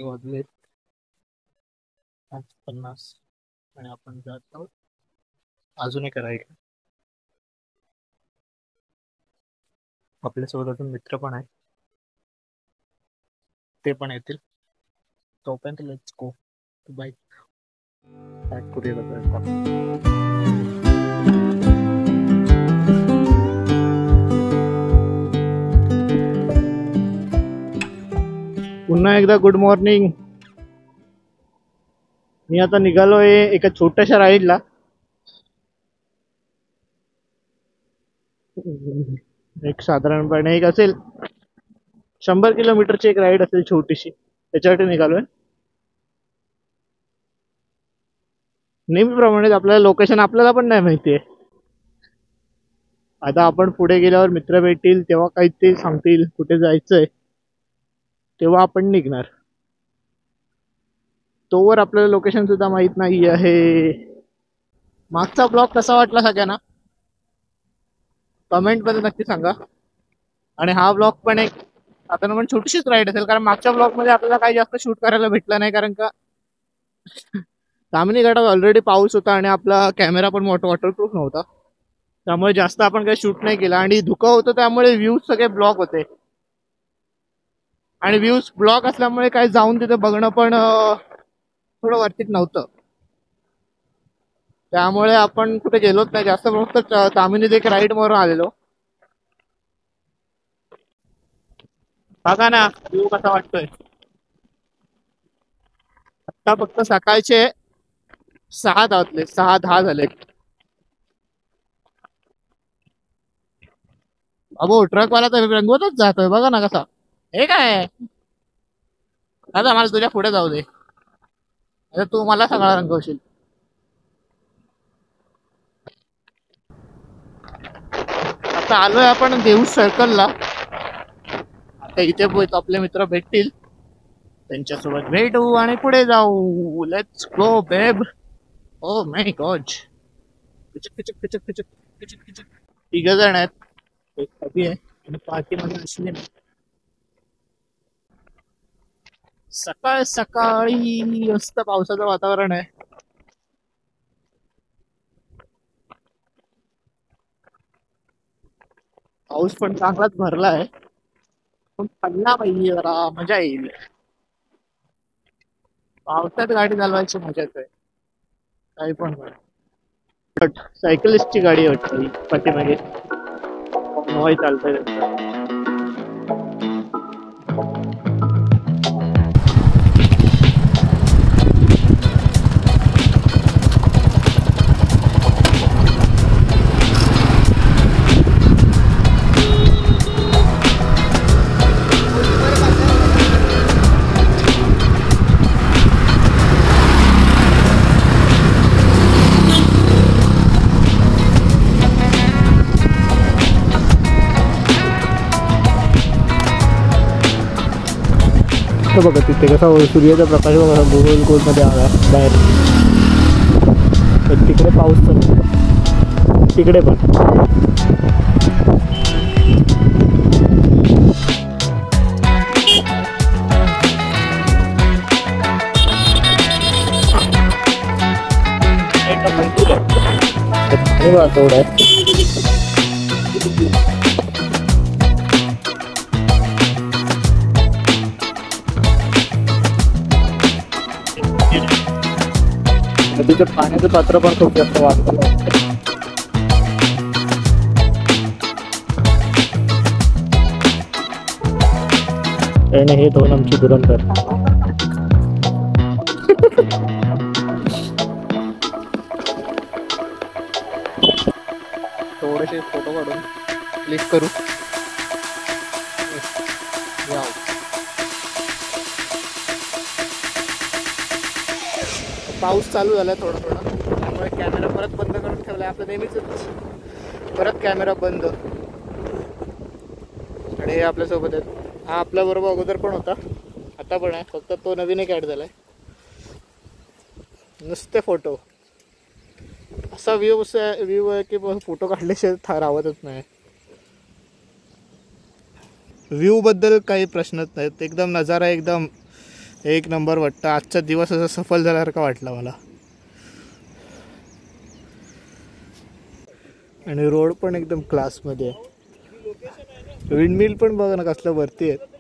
वाजलेत 5:50 आणि आपण जात आहोत अजून एक राईड. आपल्यासोबत अजून मित्र पण आहे, ते पण येतील. तोपर्यंत लेट्स गो बाईक पॅक करूया. पुन्हा एकदा गुड मॉर्निंग. मी आता निघालोय एका छोट्याशा राईडला. एक साधारणपणे एक असेल 100 किलोमीटरची एक राईड असेल छोटीशी, त्याच्यासाठी निघालोय. नेहमीप्रमाणे आपल्याला लोकेशन आपल्याला पण नाही माहितीये. आता आपण पुढे गेल्यावर मित्र भेटतील तेव्हा काही ते सांगतील कुठे जायचंय, तेव्हा आपण निघणार. तोवर आपल्याला लोकेशन सुद्धा माहित नाही आहे. मागचा ब्लॉग कसा वाटला सगळ्यांना कमेंट मध्ये नक्की सांगा. आणि हा ब्लॉग पण एक आता पण छोटीशीच राईड असेल, कारण मागच्या ब्लॉग मध्ये आपल्याला काही जास्त शूट करायला भेटलं नाही, कारण का तामिनी घाटात ऑलरेडी पाऊस होता आणि आपला कॅमेरा पण वॉटरप्रूफ नव्हता, त्यामुळे जास्त आपण काही शूट नाही केला. आणि धुकं होतं त्यामुळे व्ह्यूज सगळे ब्लॉक होते, आणि व्ह्यूज ब्लॉक असल्यामुळे काही जाऊन तिथे बघणं पण थोडं वर्थित नव्हतं. त्यामुळे आपण कुठे गेलोच नाही जास्त. फक्त तामिनीत एक राईड मारून आलेलो. बघा ना व्ह्यू कसा वाटतोय. आता फक्त सकाळचे 6:10 झाले. अबो ट्रकवाला तर रंगवतच जातोय, बघा ना कसा. हे काय दादा, मला तुझ्या पुढे जाऊ दे. आता तू मला सगळा रंगवशील. आता आलोय आपण देऊ सर्कलला. आता इथे आपले मित्र भेटतील, त्यांच्यासोबत भेटू आणि पुढे जाऊ. Let's go babe. Oh my god. तिघ जण आहेत, एक अभि आहे आणि पार्टी मध्ये अश्विन. सकाळ सकाळी मस्त पावसाचं वातावरण आहे. पाऊस पण चांगलाच भरला आहे, पण पडला पाहिजे जरा मजा येईल. पावसात गाडी चालवायची मजाच आहे, काही पण बट सायकलिस्टची गाडी वाटते पाठीमागे नवाई चालतंय त्यांचं. बघा तिथे कसा सूर्याचा प्रकाश बघा गोल गोल मध्ये आला बाहेर. पण तिकडे पाऊस पण, तिकडे पण. तेवढं आहे. नदीचं पाण्याचं पात्र पण खूप जास्त वाढतं. आणि हे दोन आमची धुरंधर. थोडेसे फोटो काढून क्लिक करू. पाऊस चालू झाला थोडा थोडा, त्यामुळे कॅमेरा परत बंद करून ठेवलाय. आपलं नेहमीच परत कॅमेरा बंद. आणि हे आपल्यासोबत आहेत. हा आपल्या बरोबर अगोदर पण होता, आता पण आहे, फक्त तो नवीन एक ॲड झालाय. नुसते फोटो. असा व्ह्यू आहे की फोटो काढल्याशिवाय राहतच नाही. व्ह्यू बद्दल काही प्रश्नच नाहीत. एकदम नजारा एकदम एक नंबर वाटतं. आजचा दिवस असा सफल झाल्यासारखा वाटला मला. आणि रोड पण एकदम क्लासमध्ये आहे. विंडमिल पण बघा ना कसलं वरती आहे.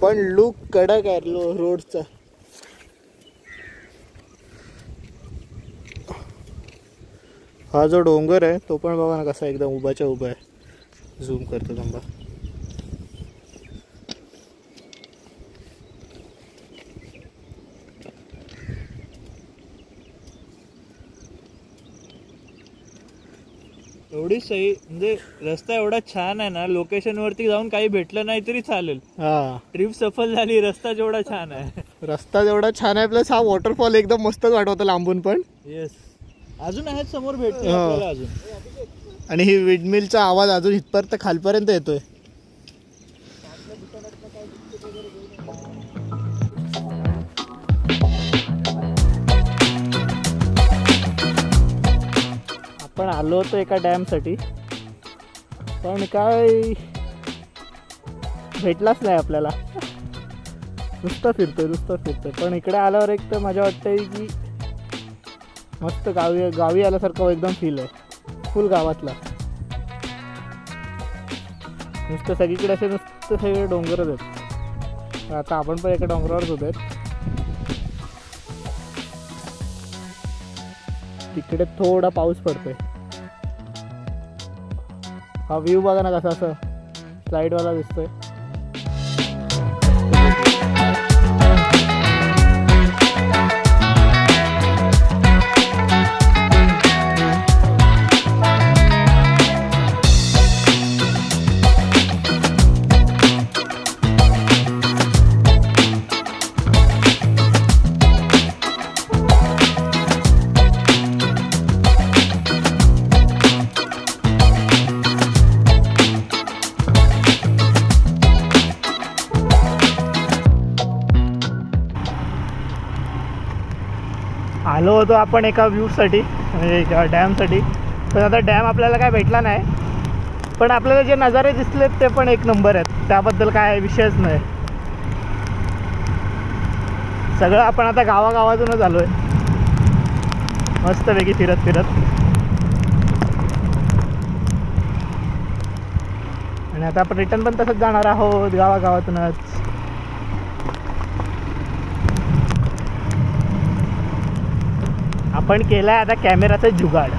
पण लुक कडक आहे रोडचा. हा जो डोंगर आहे तो पण बघा ना कसा एकदम उभाच्या उभा आहे. झूम करतो थांबा. एवढी सही म्हणजे रस्ता एवढा छान आहे ना, लोकेशन वरती जाऊन काही भेटलं नाही तरी चालेल. ट्रिप सफल झाली. रस्ता जेवढा छान आहे. रस्ता जेवढा छान आहे प्लस हा वॉटरफॉल एकदम मस्तच वाटवतो लांबून पण. येस, अजून आहेत समोर भेटतील आपल्याला अजून. आणि ही विंडमिलचा आवाज अजून इथपर्यंत खालपर्यंत येतोय. आपण आलो होतो एका डॅमसाठी पण काय भेटलाच नाही आपल्याला. नुसतं फिरतोय. पण इकडे आल्यावर एक तर मजा वाटते की मस्त गावी आल्यासारखं एकदम फील आहे. फुल गावातला. नुसतं सगळीकडे असे नुसतं सगळे डोंगरच आहेत. आता आपण पण एका डोंगरावरच होत आहेत. तिकडे थोडा पाऊस पडतोय. हा व्ह्यू बघा ना कसा असं स्लाइडवाला दिसतोय. आलो होतो आपण एका व्ह्यूसाठी म्हणजे डॅमसाठी. पण आता डॅम आपल्याला काय भेटला नाही. पण आपल्याला जे नजारे दिसलेत ते पण एक नंबर आहेत. त्याबद्दल काय विषयच नाही. सगळं आपण आता गावागावातूनच आलो आहे मस्तपैकी फिरत. आणि आता आपण रिटर्न पण तसंच जाणार आहोत गावागावातूनच. आपण केला आहे आता कॅमेराचं जुगाड.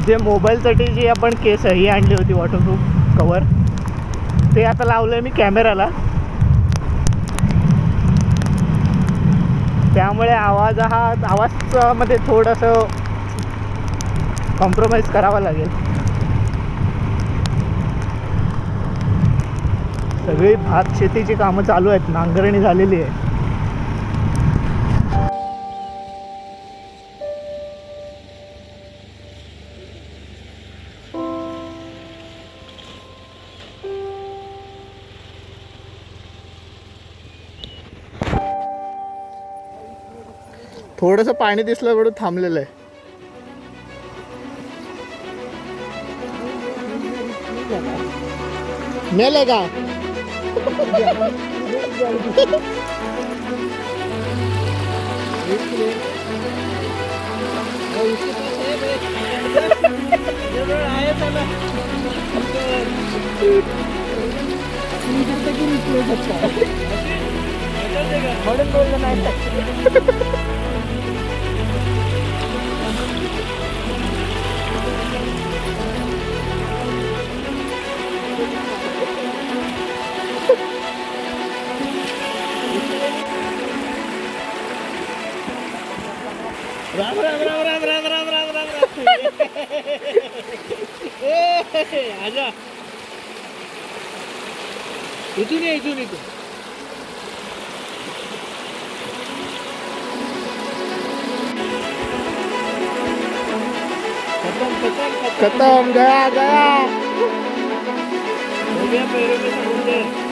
जे मोबाईलसाठी जी आपण केस ही आणली होती वॉटरप्रूफ कवर ते आता लावलं आहे मी कॅमेराला. त्यामुळे आवाजामध्ये थोडंसं कॉम्प्रोमाइज करावं लागेल. सगळी भात शेतीची कामं चालू आहेत. नांगरणी झालेली आहे. थोडंसं पाणी दिसलं एवढं थांबलेलं आहे. मेले का राम राम राम राम राम राम राम राम आजा इथून ये इथून इथून खत्म गया गया हो गया पैरों में समुंदर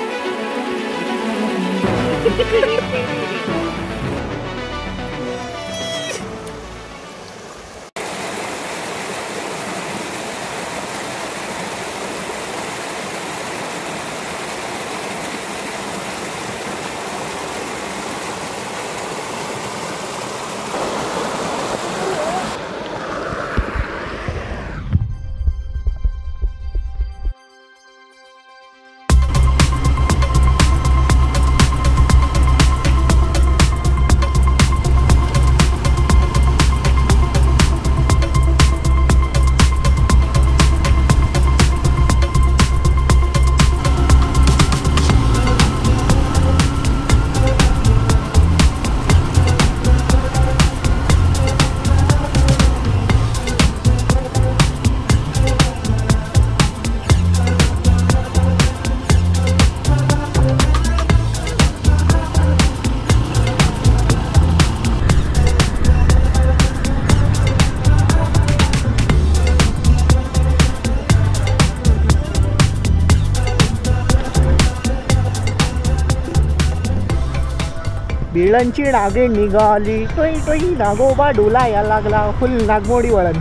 बिळांची नागे निघाली टोई टोई नागोबा डोला या लागला फुल नागमोडी वळण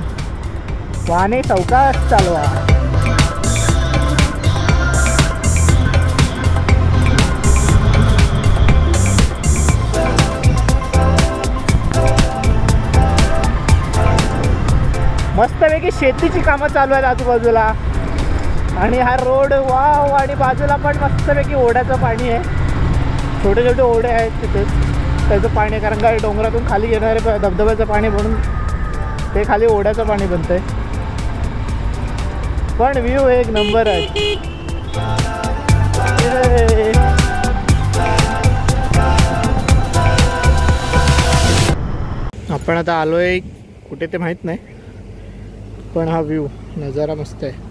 वाहने सावकाश चालवा. मस्तपैकी शेतीची कामं चालू आहेत आजूबाजूला आणि हा रोड वाव आणि बाजूला पण मस्तपैकी ओढ्याचं पाणी आहे. छोटे छोटे ओढे आहेत तिथे त्याचं पाणी आहे कारण का डोंगरातून खाली येणारे धबधब्याचं पाणी बनून ते खाली ओढ्याचं पाणी बनतंय. पण व्ह्यू एक नंबर आहे. आपण आता आलोय कुठे ते माहित नाही पण हा व्ह्यू नजारा मस्त आहे.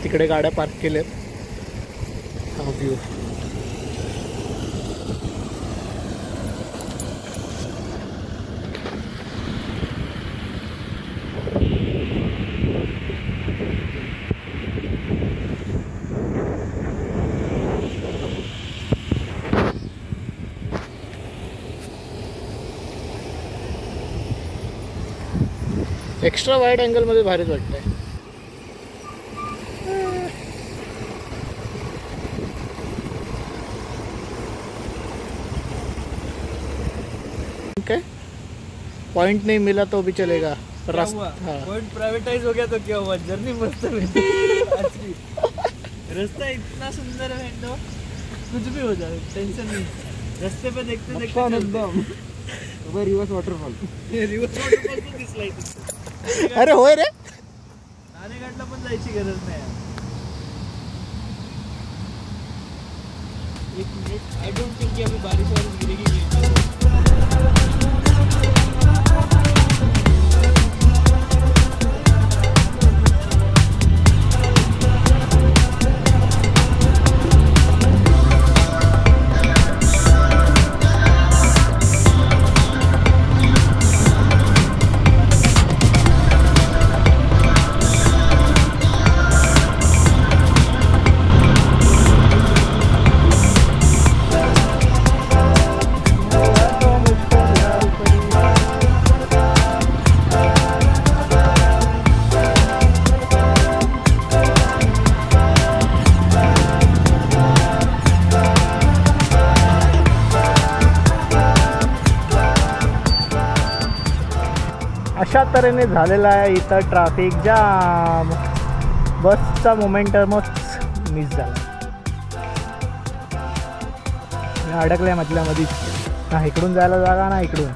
तिकडे गाड्या पार्क केल्यात. हा व्ह्यू एक्स्ट्रा वाईड अँगल मध्ये भारीच वाटतंय. क्या पॉइंट नहीं मिला तो भी चलेगा पर पॉइंट प्राइवेटाइज हो गया तो क्या हुआ. जर्नी मस्त रास्ता इतना सुंदर है तो कुछ भी हो जाए टेंशन नहीं. रास्ते पे देखते देखते एकदम रिवर्स वॉटरफॉल पण दिसलाय. अरे होय रे नाणेघाटला पण जायची गरज नाही. एक मिनिट आई डोंट थिंक अभी बारिश वारिश गिरेगी. अशा तऱ्हेने झालेला आहे इथं ट्रॅफिक जाम. बसचा मोमेंटमच मिस झाला. मी अडकल्या मधल्यामध्येच ना इकडून जायला जागा ना इकडून.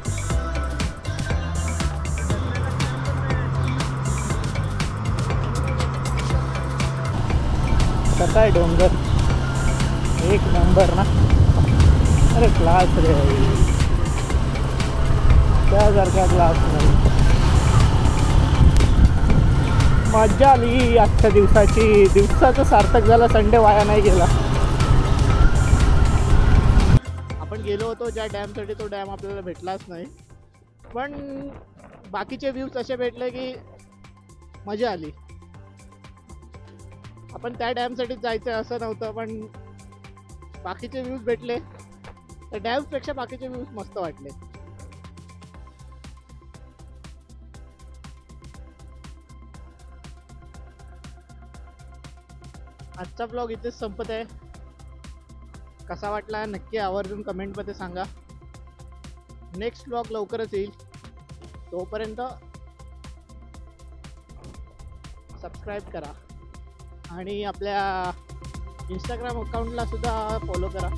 कसा आहे डोंगर एक नंबर ना. अरे क्लास रे त्यासारखा क्लास नाही. मजा आली आजच्या दिवसाची. दिवसाचं सार्थक झालं. संडे वाया नाही गेला. आपण गेलो होतो ज्या डॅमसाठी तो डॅम आपल्याला भेटलाच नाही पण बाकीचे व्ह्यूज असे भेटले की मजा आली. आपण त्या डॅमसाठीच जायचं असं नव्हतं पण बाकीचे व्ह्यूज भेटले. त्या डॅम्सपेक्षा बाकीचे व्ह्यूज मस्त वाटले. आजचा ब्लॉग इथेच संपत आहे. कसा वाटला नक्की आवर्जून कमेंटमध्ये सांगा. नेक्स्ट ब्लॉग लवकरच येईल. तोपर्यंत सबस्क्राईब करा आणि आपल्या इंस्टाग्राम अकाउंटला सुद्धा फॉलो करा.